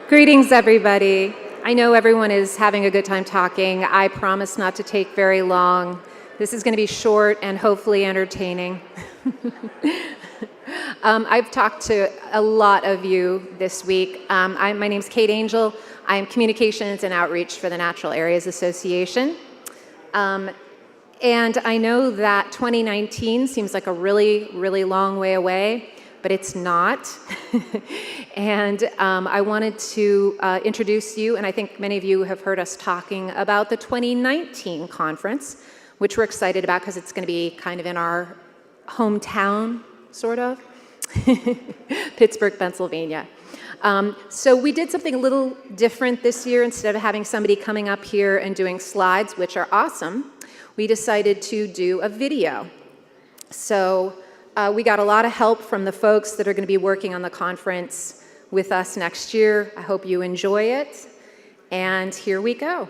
Greetings, everybody. I know everyone is having a good time talking. I promise not to take very long. This is going to be short and hopefully entertaining. I've talked to a lot of you this week. My name's Kate Angel. I'm Communications and Outreach for the Natural Areas Association. And I know that 2019 seems like a really, really long way away, but it's not. And I wanted to introduce you, and I think many of you have heard us talking about the 2019 conference, which we're excited about because it's going to be kind of in our hometown, sort of, Pittsburgh, Pennsylvania. So we did something a little different this year. Instead of having somebody coming up here and doing slides, which are awesome, we decided to do a video. So we got a lot of help from the folks that are going to be working on the conference with us next year. I hope you enjoy it. And here we go.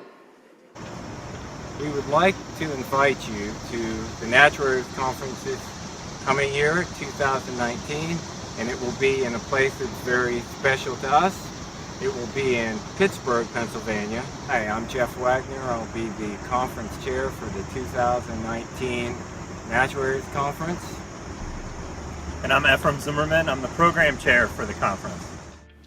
We would like to invite you to the Natural Areas Conference this coming year, 2019, and it will be in a place that's very special to us. It will be in Pittsburgh, Pennsylvania. Hi, I'm Jeff Wagner. I'll be the conference chair for the 2019 Natural Areas Conference. And I'm Ephraim Zimmerman. I'm the program chair for the conference.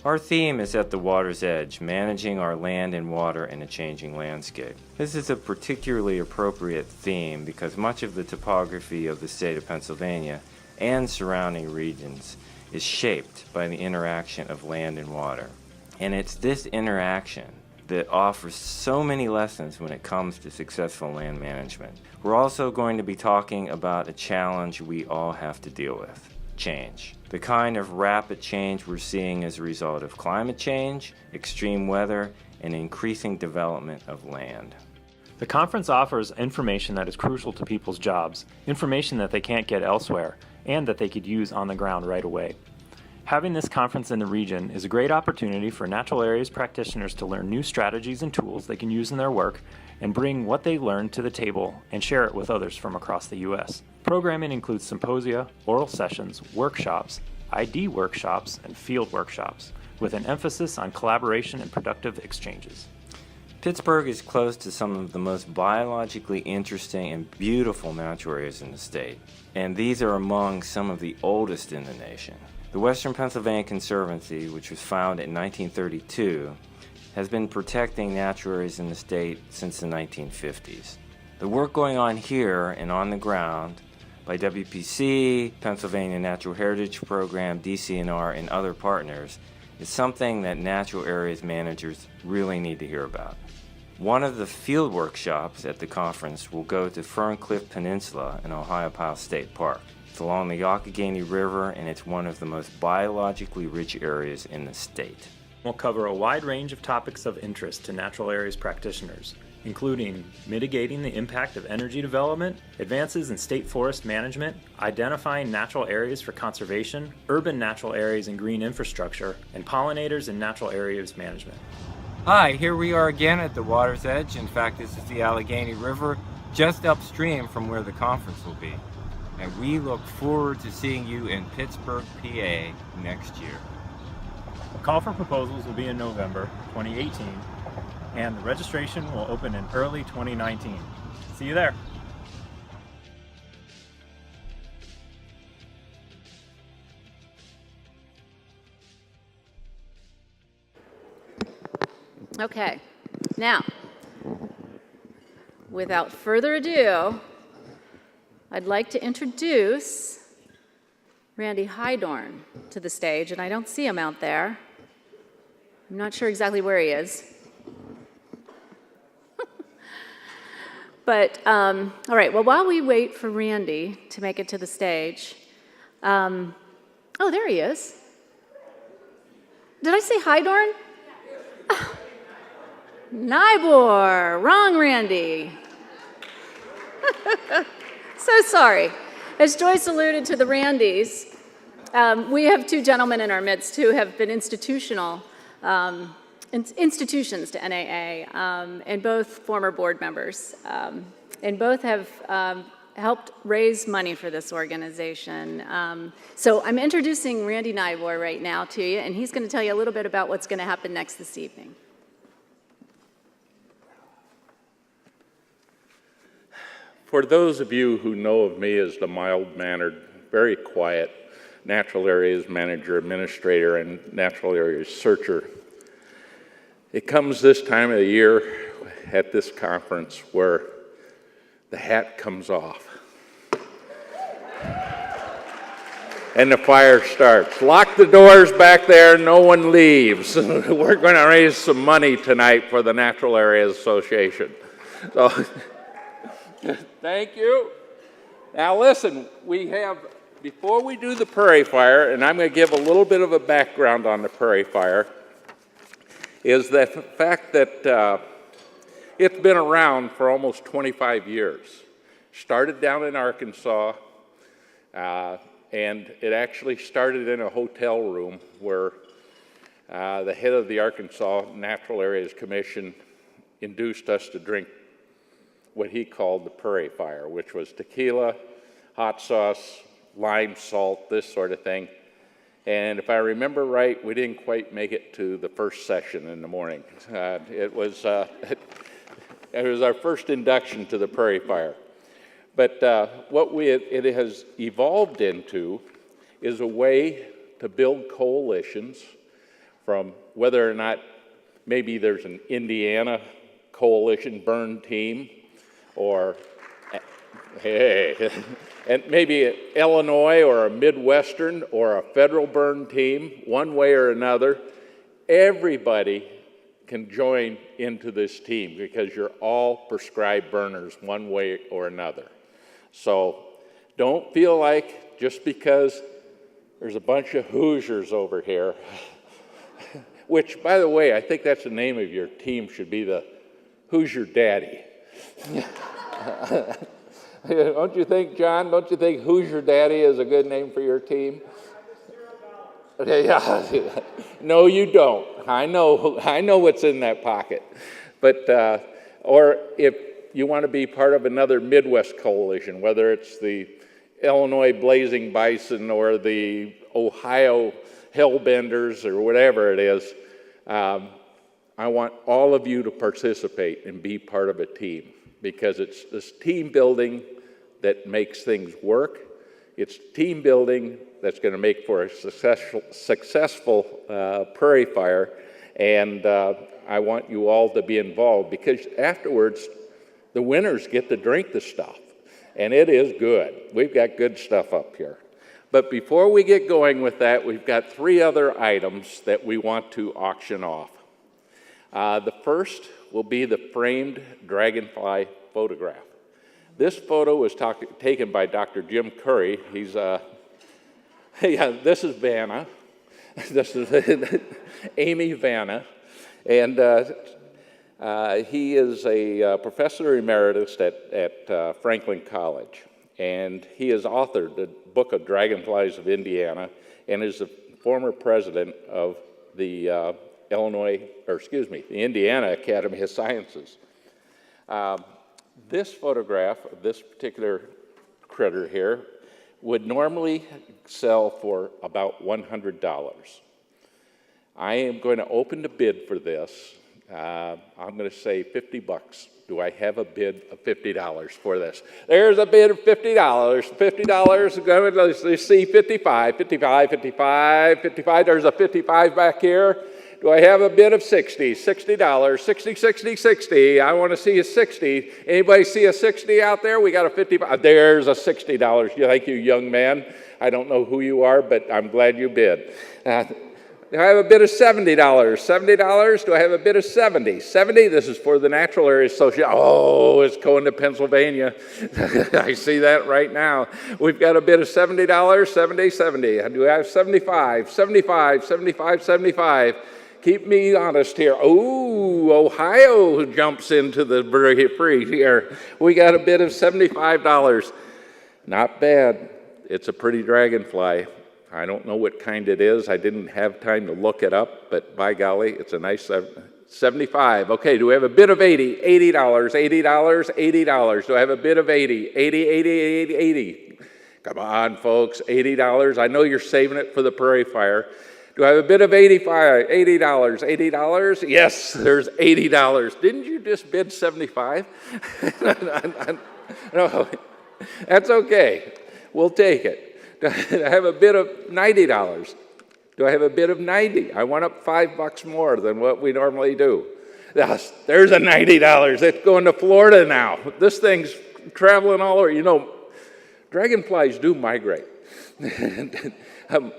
Our theme is At the Water's Edge, managing our land and water in a changing landscape. This is a particularly appropriate theme because much of the topography of the state of Pennsylvania and surrounding regions is shaped by the interaction of land and water. And it's this interaction that offers so many lessons when it comes to successful land management. We're also going to be talking about a challenge we all have to deal with. Change. The kind of rapid change we're seeing as a result of climate change, extreme weather, and increasing development of land. The conference offers information that is crucial to people's jobs, information that they can't get elsewhere, and that they could use on the ground right away. Having this conference in the region is a great opportunity for natural areas practitioners to learn new strategies and tools they can use in their work and bring what they learned to the table and share it with others from across the U.S. Programming includes symposia, oral sessions, workshops, ID workshops, and field workshops, with an emphasis on collaboration and productive exchanges. Pittsburgh is close to some of the most biologically interesting and beautiful natural areas in the state, and these are among some of the oldest in the nation. The Western Pennsylvania Conservancy, which was founded in 1932, has been protecting natural areas in the state since the 1950s. The work going on here and on the ground by WPC, Pennsylvania Natural Heritage Program, DCNR, and other partners is something that natural areas managers really need to hear about. One of the field workshops at the conference will go to Ferncliff Peninsula in Ohiopyle State Park. It's along the Youghiogheny River, and it's one of the most biologically rich areas in the state. We'll cover a wide range of topics of interest to natural areas practitioners, including mitigating the impact of energy development, advances in state forest management, identifying natural areas for conservation, urban natural areas and green infrastructure, and pollinators and natural areas management. Hi, here we are again at the water's edge. In fact, this is the Allegheny River, just upstream from where the conference will be. And we look forward to seeing you in Pittsburgh, PA next year. The call for proposals will be in November 2018, and the registration will open in early 2019. See you there. Okay, now, without further ado, I'd like to introduce Randy Hydorn to the stage, and I don't see him out there. I'm not sure exactly where he is. But, all right, well, while we wait for Randy to make it to the stage, oh, there he is. Did I say Hydorn? Oh, Nybor, wrong Randy. So sorry. As Joyce alluded to the Randys, we have two gentlemen in our midst who have been institutions to NAA, and both former board members, and both have helped raise money for this organization. So I'm introducing Randy Nybor right now to you, and he's going to tell you a little bit about what's going to happen next this evening. For those of you who know of me as the mild-mannered, very quiet Natural Areas Manager, Administrator, and Natural Areas Searcher, it comes this time of the year at this conference where the hat comes off and the fire starts. Lock the doors back there, no one leaves. We're going to raise some money tonight for the Natural Areas Association. So, thank you. Now listen, before we do the Prairie Fire, and I'm going to give a little bit of a background on the Prairie Fire, is that the fact that it's been around for almost 25 years. Started down in Arkansas, and it actually started in a hotel room where the head of the Arkansas Natural Areas Commission induced us to drink what he called the Prairie Fire, which was tequila, hot sauce, lime, salt, this sort of thing. And if I remember right, we didn't quite make it to the first session in the morning. It was our first induction to the Prairie Fire. But what it has evolved into is a way to build coalitions from whether or not maybe there's an Indiana coalition burn team, or hey, and maybe Illinois or a Midwestern or a federal burn team, one way or another. Everybody can join into this team because you're all prescribed burners one way or another. So don't feel like just because there's a bunch of Hoosiers over here, which, by the way, I think that's the name of your team, should be the Who's Your Daddy? Don't you think, John? Don't you think Who's Your Daddy is a good name for your team? Yeah. No, you don't. I know what's in that pocket. But or if you want to be part of another Midwest coalition, whether it's the Illinois Blazing Bison or the Ohio Hellbenders or whatever it is, I want all of you to participate and be part of a team, because it's this team building that makes things work. It's team building that's going to make for a successful Prairie Fire, and I want you all to be involved, because afterwards the winners get to drink the stuff, and it is good. We've got good stuff up here. But before we get going with that, we've got 3 other items that we want to auction off. The first will be the framed dragonfly photograph. This photo was taken by Dr. Jim Curry. He's this is Vanna. This is Amy Vanna. And he is a professor emeritus at Franklin College. And he has authored the Book of Dragonflies of Indiana and is the former president of the the Indiana Academy of Sciences. This photograph of this particular critter here would normally sell for about $100. I am going to open the bid for this. I'm going to say $50. Do I have a bid of $50 for this? There's a bid of $50. $50. Let's see, 55, 55, 55, 55. There's a 55 back here. Do I have a bid of $60? $60, 60, 60, 60. I want to see a 60. Anybody see a 60 out there? We got a 55. There's a $60. Thank you, young man. I don't know who you are, but I'm glad you bid. Do I have a bid of $70? $70? Do I have a bid of 70? 70? This is for the Natural Areas Association. Oh, it's going to Pennsylvania. I see that right now. We've got a bid of $70, 70, 70. Do I have 75? 75, 75, 75. Keep me honest here. Oh, Ohio jumps into the free here. We got a bid of $75. Not bad. It's a pretty dragonfly. I don't know what kind it is. I didn't have time to look it up, but by golly, it's a nice 75. Okay, do we have a bid of 80? $80, $80, $80. Do I have a bid of 80? 80, 80, 80, 80. Come on, folks, $80. I know you're saving it for the Prairie Fire. Do I have a bid of 85? $80, $80? Yes, there's $80. Didn't you just bid 75? No, that's okay. We'll take it. Do I have a bid of $90? Do I have a bid of 90? I went up $5 more than what we normally do. Yes, there's a $90. It's going to Florida now. This thing's traveling all over. You know, dragonflies do migrate.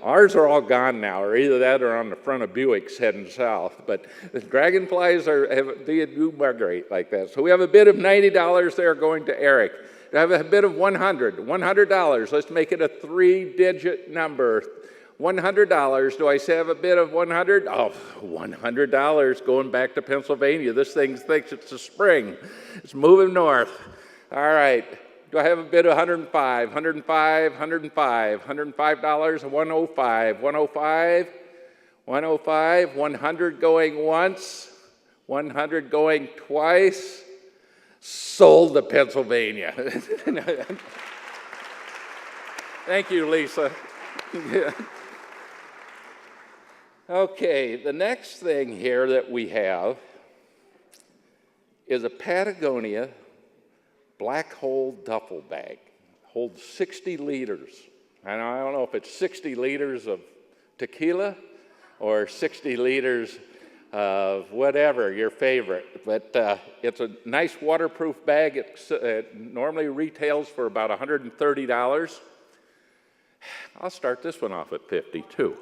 Ours are all gone now, or either that or on the front of Buicks heading south. But the dragonflies they do migrate like that. So we have a bid of $90 there going to Eric. Do I have a bid of $100? $100. Let's make it a 3-digit number. $100. Do I have a bid of $100? Oh, $100 going back to Pennsylvania. This thing thinks it's the spring. It's moving north. All right. Do I have a bid of $105? $105, $105, $105, $105, $105, $105, $100 going once, $100 going twice. Sold to Pennsylvania. Thank you, Lisa. Okay, the next thing here that we have is a Patagonia black hole duffel bag. Holds 60 liters. And I don't know if it's 60 liters of tequila or 60 liters of whatever, your favorite. But it's a nice waterproof bag. It normally retails for about $130. I'll start this one off at $50 too.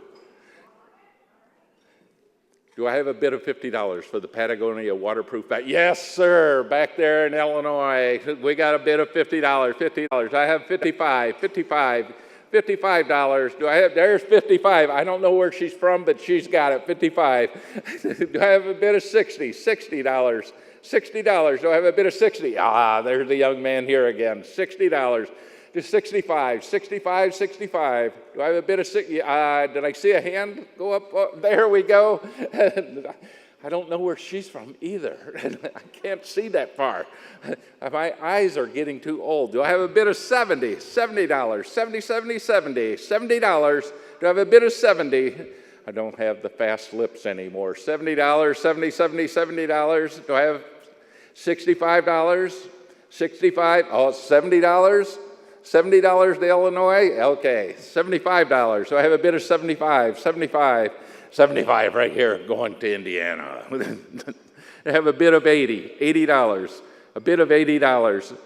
Do I have a bid of $50 for the Patagonia waterproof bag? Yes, sir. Back there in Illinois, we got a bid of $50. $50. I have $55. $55. Do I have? There's $55. I don't know where she's from, but she's got it. $55. Do I have a bid of $60? $60. $60. Do I have a bid of $60? Ah, there's the young man here again. $60. Just $65, $65, $65. Do I have a bit of $60? Did I see a hand go up? Oh, there we go. I don't know where she's from either. I can't see that far. My eyes are getting too old. Do I have a bid of $70? $70, $70, $70, $70, $70. Do I have a bid of $70? I don't have the fast lips anymore. $70, $70, $70, $70. Do I have $65? $65? Oh, $70? $70 to Illinois? Okay. $75. So I have a bid of $75, $75, $75 right here going to Indiana. I have a bid of $80, $80. A bid of $80.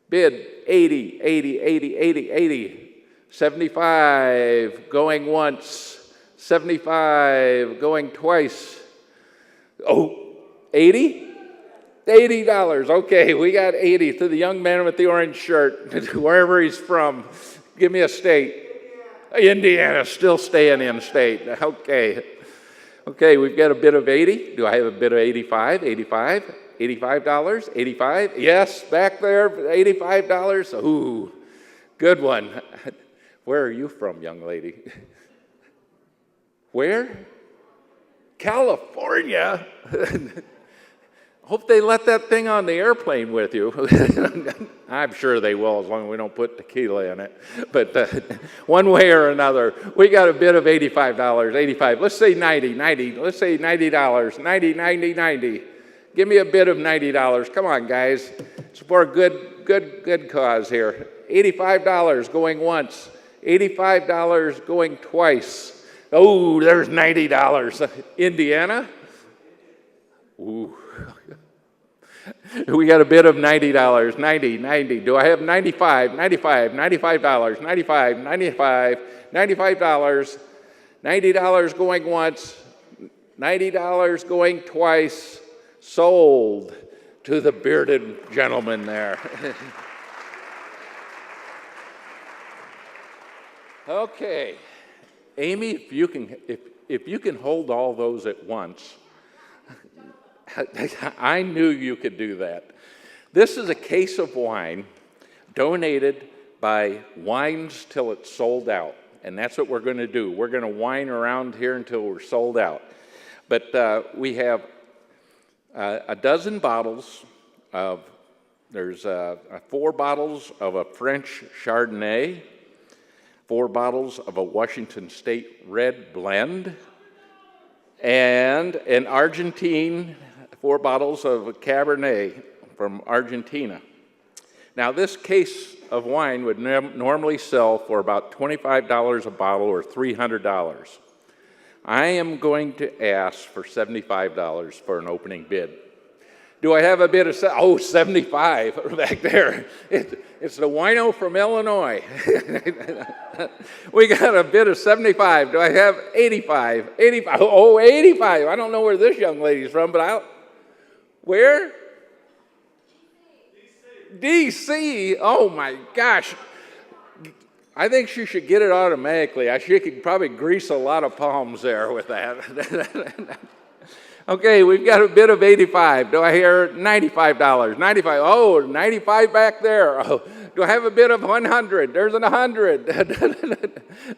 Bid 80, 80, 80, 80, 80. 75 going once. 75 going twice. Oh, 80? $80. Okay, we got 80 to the young man with the orange shirt, wherever he's from. Give me a state. Indiana, still staying in state. Okay. Okay, we've got a bid of 80. Do I have a bid of 85? 85? $85? 85? Yes, back there, $85. Ooh, good one. Where are you from, young lady? Where? California? Hope they let that thing on the airplane with you. I'm sure they will, as long as we don't put tequila in it. But one way or another, we got a bid of $85, 85. Let's say 90. Let's say $90, 90, 90. Give me a bid of $90. Come on, guys. It's for a good cause here. $85 going once. $85 going twice. Oh, there's $90. Indiana? Ooh. We got a bid of $90, 90. Do I have $95, $95, $95, $95, $95, $95, $90 going once, $90 going twice, sold to the bearded gentleman there. Okay, Amy, if you can hold all those at once, I knew you could do that. This is a case of wine donated by Wines Till It's Sold Out. And that's what we're going to do. We're going to wine around here until we're sold out. But we have a dozen bottles of, there's 4 bottles of a French Chardonnay, 4 bottles of a Washington State Red Blend, and an Argentine, 4 bottles of a Cabernet from Argentina. Now, this case of wine would normally sell for about $25 a bottle or $300. I am going to ask for $75 for an opening bid. Do I have a bid of, oh, 75 back there. It's the wino from Illinois. We got a bid of 75. Do I have 85? 85, oh, 85. I don't know where this young lady's from, but where? DC. Oh my gosh. I think she should get it automatically. She could probably grease a lot of palms there with that. Okay, we've got a bid of 85. Do I hear $95? 95. Oh, 95 back there. Oh, do I have a bid of 100? There's an 100. Do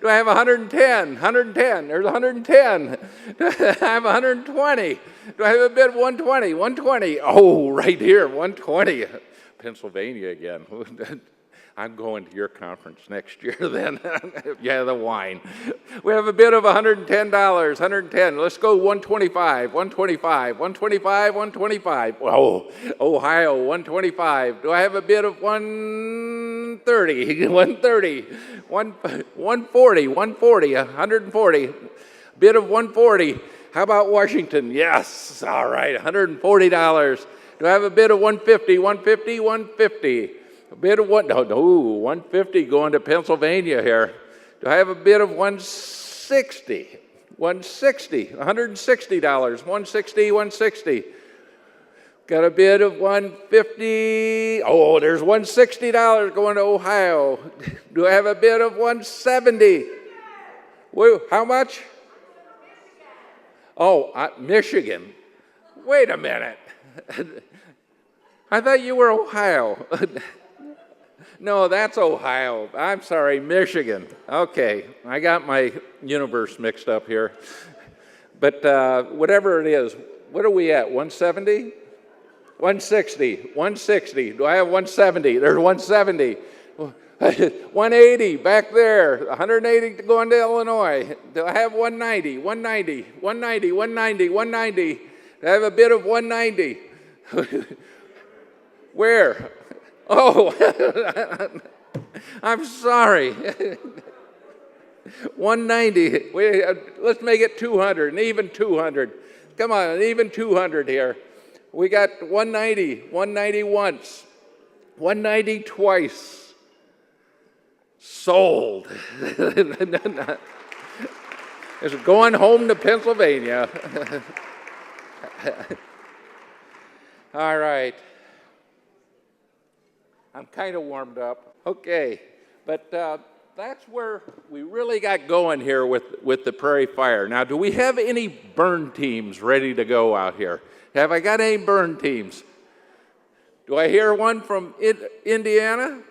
I have 110? 110. There's 110. Do I have 120? Do I have a bid of 120? 120. Oh, right here, 120. Pennsylvania again. I'm going to your conference next year then. Yeah, the wine. We have a bid of $110, 110. Let's go 125, 125, 125, 125. Oh, Ohio, 125. Do I have a bid of 130, 130, 140, 140, 140. Bid of 140. How about Washington? Yes, all right, $140. Do I have a bid of 150, 150, 150? A bid of 150 going to Pennsylvania here. Do I have a bid of 160? 160, $160, 160, 160. Got a bid of 150. Oh, there's $160 going to Ohio. Do I have a bid of 170? Woo, how much? Oh, Michigan. Wait a minute. I thought you were Ohio. No, that's Ohio. I'm sorry, Michigan. Okay, I got my universe mixed up here. But whatever it is, what are we at, 170? 160, 160. Do I have 170? There's 170. 180 back there, 180 going to Illinois. Do I have 190, 190, 190, 190, 190? Do I have a bid of 190? Where? Oh, I'm sorry. 190. Let's make it 200, an even 200. Come on, an even 200 here. We got 190, 190 once, 190 twice. Sold. It's going home to Pennsylvania. All right. I'm kind of warmed up. Okay, but that's where we really got going here with the Prairie Fire. Now, do we have any burn teams ready to go out here? Have I got any burn teams? Do I hear one from Indiana?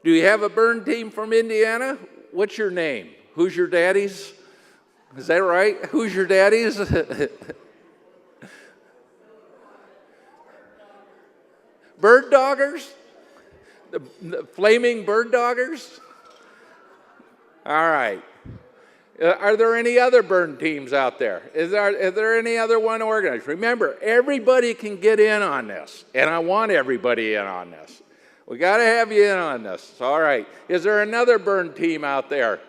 Do you have a burn team from Indiana? What's your name? Who's your daddies? Is that right? Who's your daddies? Bird doggers? The flaming bird doggers? All right. Are there any other burn teams out there? Is there any other one organized? Remember, everybody can get in on this, and I want everybody in on this. We got to have you in on this. All right. Is there another burn team out there?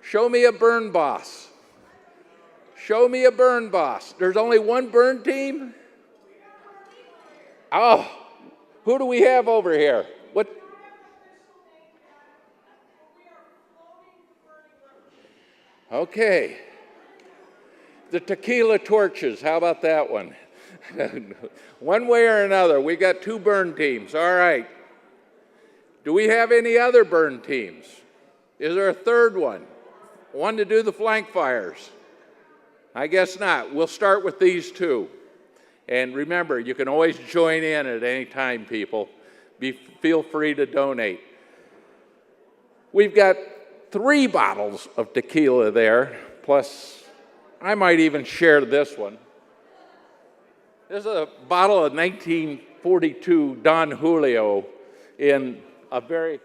Show me a burn boss. Show me a burn boss. There's only one burn team? Oh, who do we have over here? What? Okay. The tequila torches, how about that one? One way or another, we got 2 burn teams. All right. Do we have any other burn teams? Is there a third one? One to do the flank fires? I guess not. We'll start with these 2. And remember, you can always join in at any time, people. Feel free to donate. We've got 3 bottles of tequila there, plus I might even share this one. This is a bottle of 1942 Don Julio in a very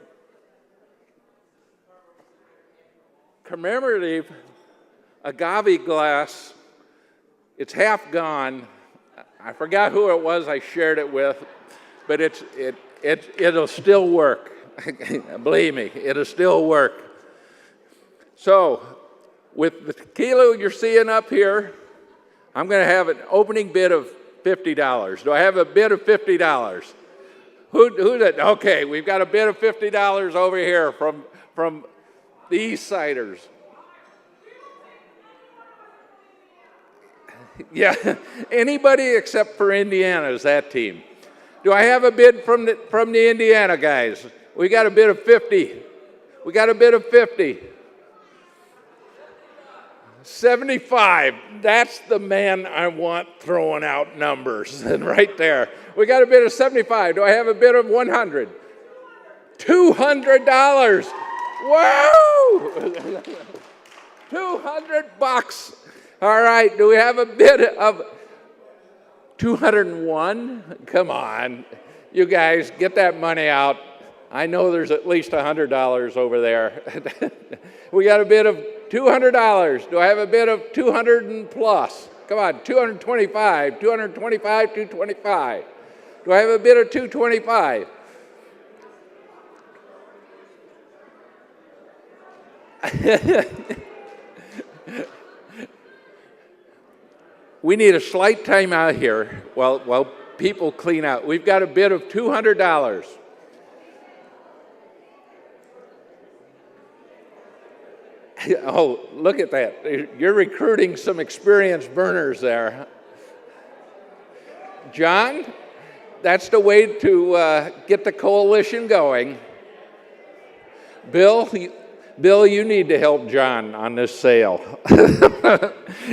commemorative agave glass. It's half gone. I forgot who it was I shared it with, but it'll still work. Believe me, it'll still work. So, with the tequila you're seeing up here, I'm going to have an opening bid of $50. Do I have a bid of $50? Who did? Okay, we've got a bid of $50 over here from the East Siders. Yeah, anybody except for Indiana is that team. Do I have a bid from the Indiana guys? We got a bid of 50. We got a bid of 50. 75. That's the man I want throwing out numbers. And right there. We got a bid of 75. Do I have a bid of 100? $200. Whoa! 200 bucks. All right, do we have a bid of 201? Come on. You guys, get that money out. I know there's at least $100 over there. We got a bid of $200. Do I have a bid of 200 and plus? Come on, 225, 225, 225. Do I have a bid of 225? We need a slight time out here while people clean out. We've got a bid of $200. Oh, look at that. You're recruiting some experienced burners there. John, that's the way to get the coalition going. Bill, you need to help John on this sale.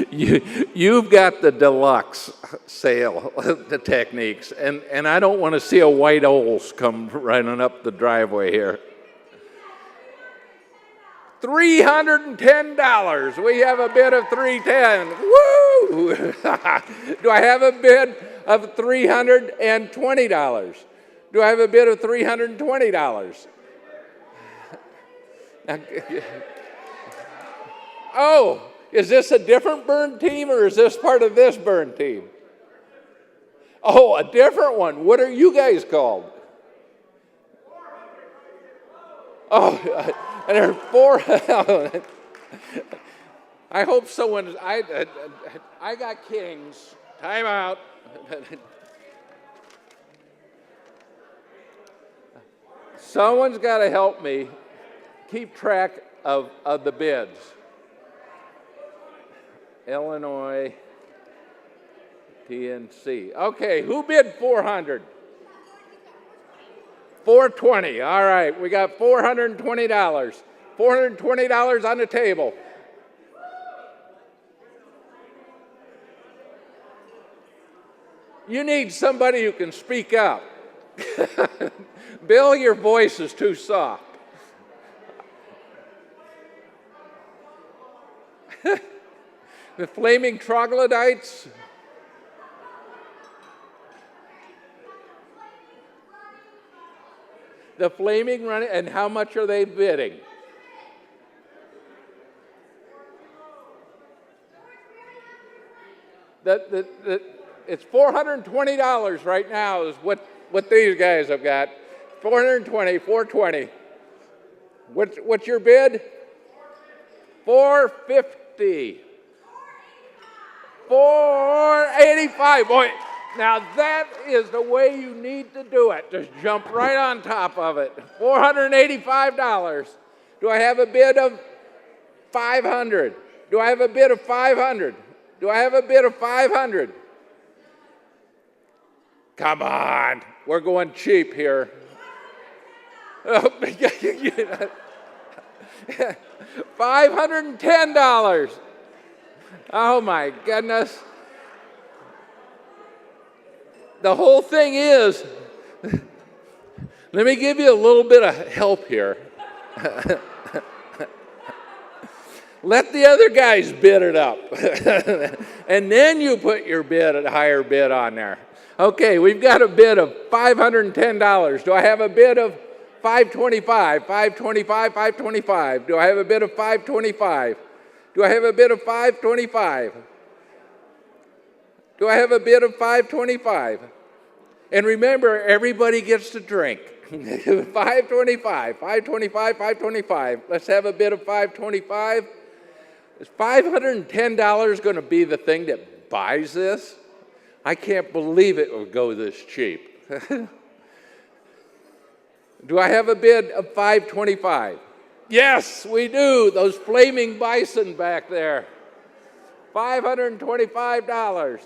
You've got the deluxe sale, the techniques, and I don't want to see a white Olds come running up the driveway here. $310. We have a bid of $310. Woo! Do I have a bid of $320? Do I have a bid of $320? Oh, is this a different burn team or is this part of this burn team? Oh, a different one. What are you guys called? Oh, and there are four. I hope someone. I got kings. Time out. Someone's got to help me keep track of the bids. Illinois, TNC. Okay, who bid 400? 420. All right, we got $420. $420 on the table. You need somebody who can speak up. Bill, your voice is too soft. The flaming troglodytes. The flaming running, and how much are they bidding? It's $420 right now is what these guys have got. 420. What's your bid? 450. 485. Boy, now that is the way you need to do it. Just jump right on top of it. $485. Do I have a bid of 500? Do I have a bid of 500? Do I have a bid of 500? Come on, we're going cheap here. $510. Oh my goodness. The whole thing is, let me give you a little bit of help here. Let the other guys bid it up. And then you put your higher bid on there. Okay, we've got a bid of $510. Do I have a bid of $525? $525, $525. Do I have a bid of $525? Do I have a bid of $525? Do I have a bid of $525? And remember, everybody gets to drink. $525, $525, $525. Let's have a bid of $525. Is $510 going to be the thing that buys this? I can't believe it would go this cheap. Do I have a bid of $525? Yes, we do. Those flaming bison back there. $525.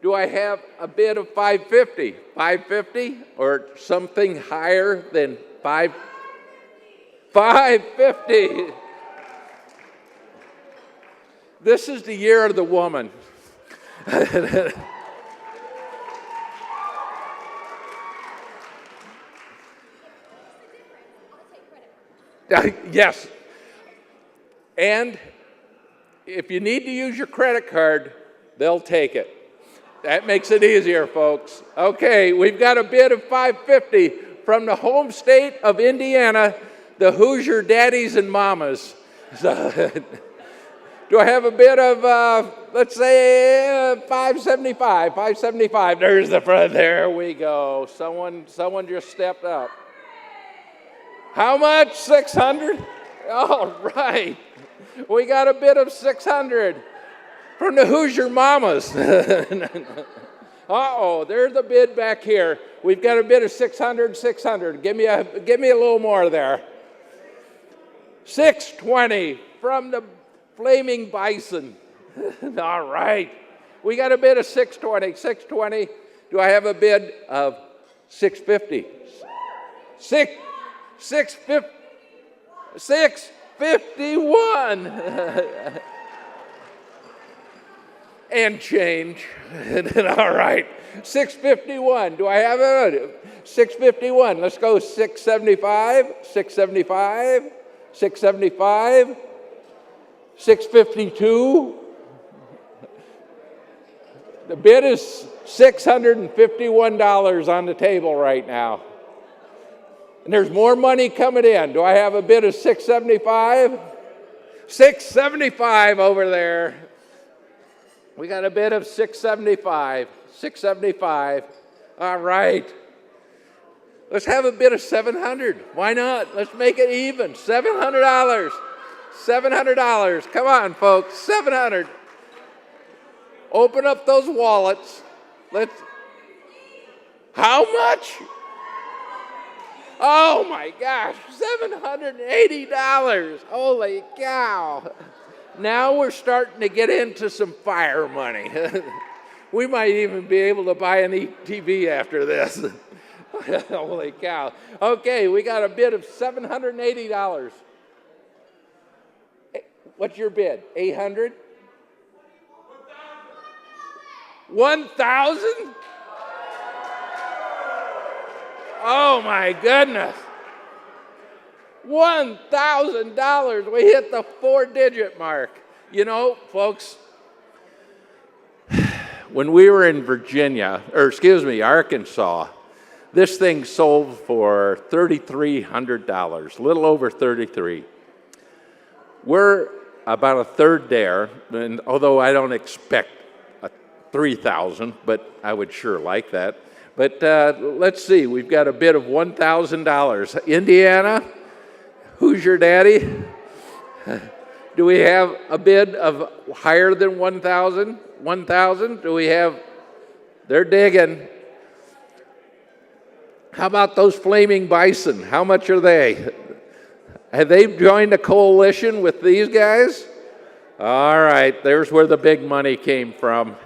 Do I have a bid of $550? $550 or something higher than $550. This is the year of the woman. Yes. And if you need to use your credit card, they'll take it. That makes it easier, folks. Okay, we've got a bid of $550 from the home state of Indiana, the Hoosier daddies and mamas. Do I have a bid of, let's say, $575? $575. There's the front. There we go. Someone just stepped up. How much? $600? All right. We got a bid of $600 from the Hoosier mamas. Uh-oh, there's the bid back here. We've got a bid of $600. Give me a little more there. $620 from the flaming bison. All right. We got a bid of $620. Do I have a bid of $650? $651. And change. All right. $651. Do I have it? $651. Let's go $675. $675. $675. $652. The bid is $651 on the table right now. And there's more money coming in. Do I have a bid of $675? $675 over there. We got a bid of $675. $675. All right. Let's have a bid of $700. Why not? Let's make it even. $700. $700. Come on, folks. $700. Open up those wallets. How much? Oh my gosh, $780. Holy cow. Now we're starting to get into some fire money. We might even be able to buy an TV after this. Holy cow. Okay, we got a bid of $780. What's your bid? $800? 1,000? Oh my goodness. $1,000. We hit the 4-digit mark. You know, folks, when we were in Arkansas, this thing sold for $3,300, a little over $3,300. We're about a third there, and although I don't expect a 3,000, but I would sure like that. But let's see, we've got a bid of $1,000. Indiana, who's your daddy? Do we have a bid of higher than 1,000? 1,000? Do we have? They're digging. How about those flaming bison? How much are they? Have they joined a coalition with these guys? All right, there's where the big money came from.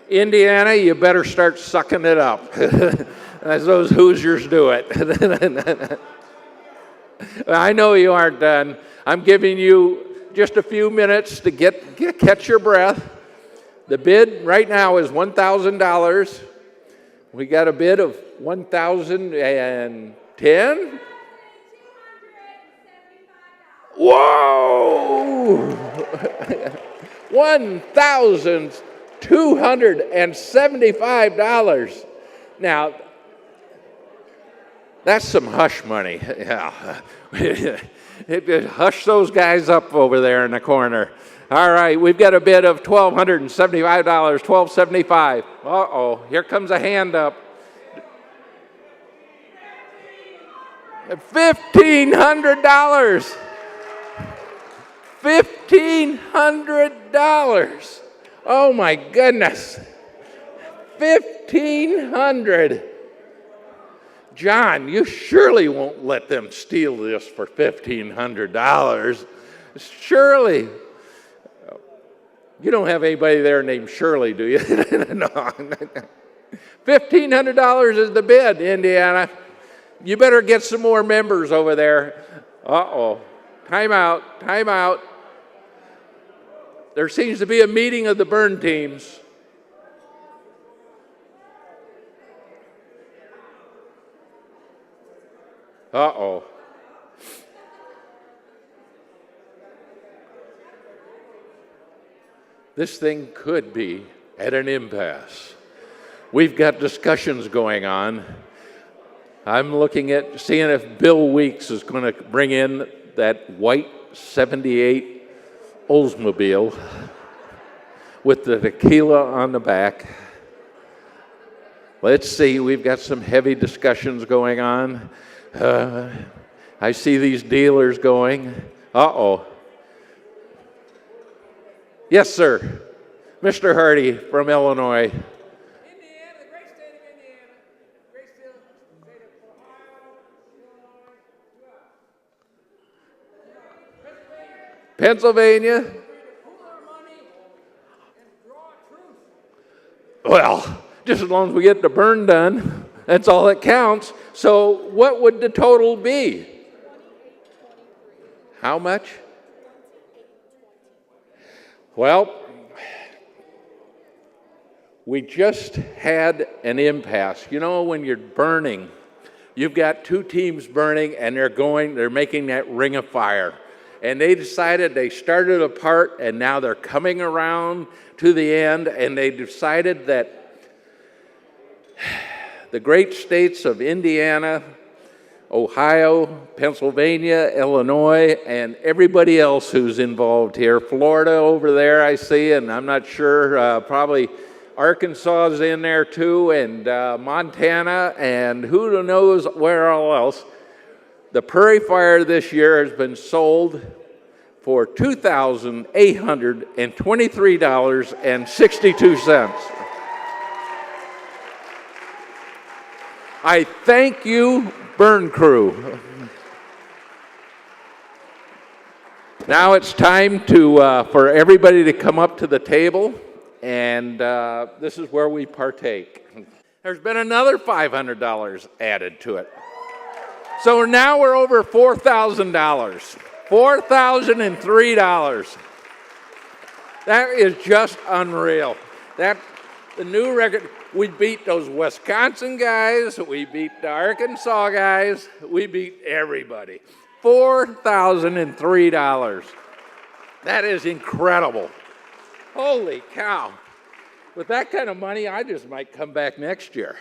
Indiana, you better start sucking it up, as those Hoosiers do it. I know you aren't done. I'm giving you just a few minutes to catch your breath. The bid right now is $1,000. We got a bid of $1,010. Whoa! $1,275. Now, that's some hush money. Yeah. Hush those guys up over there in the corner. All right, we've got a bid of $1,275, $1,275. Uh-oh, here comes a hand up. $1,500. $1,500. Oh my goodness. $1,500. John, you surely won't let them steal this for $1,500. Surely. You don't have anybody there named Shirley, do you? No. $1,500 is the bid, Indiana. You better get some more members over there. Uh-oh. Time out, time out. There seems to be a meeting of the burn teams. Uh-oh. This thing could be at an impasse. We've got discussions going on. I'm looking at seeing if Bill Weeks is going to bring in that white 78 Oldsmobile with the tequila on the back. Let's see, we've got some heavy discussions going on. I see these dealers going. Uh-oh. Yes, sir. Mr. Hardy from Illinois. Indiana, the great state of Indiana, great state of Ohio, Illinois, Pennsylvania. pool our money and draw truth. Well, just as long as we get the burn done, that's all that counts. So what would the total be? How much? Well, we just had an impasse. You know, when you're burning, you've got two teams burning and they're making that ring of fire. And they decided, they started apart and now they're coming around to the end, and they decided that the great states of Indiana, Ohio, Pennsylvania, Illinois, and everybody else who's involved here. Florida over there, I see, and I'm not sure, probably Arkansas is in there too, and Montana, and who knows where all else. The Prairie Fire this year has been sold for $2,823.62. I thank you, burn crew. Now it's time for everybody to come up to the table, and this is where we partake. There's been another $500 added to it. So now we're over $4,000. $4,003. That is just unreal. The new record. We beat those Wisconsin guys, we beat the Arkansas guys, we beat everybody. $4,003. That is incredible. Holy cow. With that kind of money, I just might come back next year.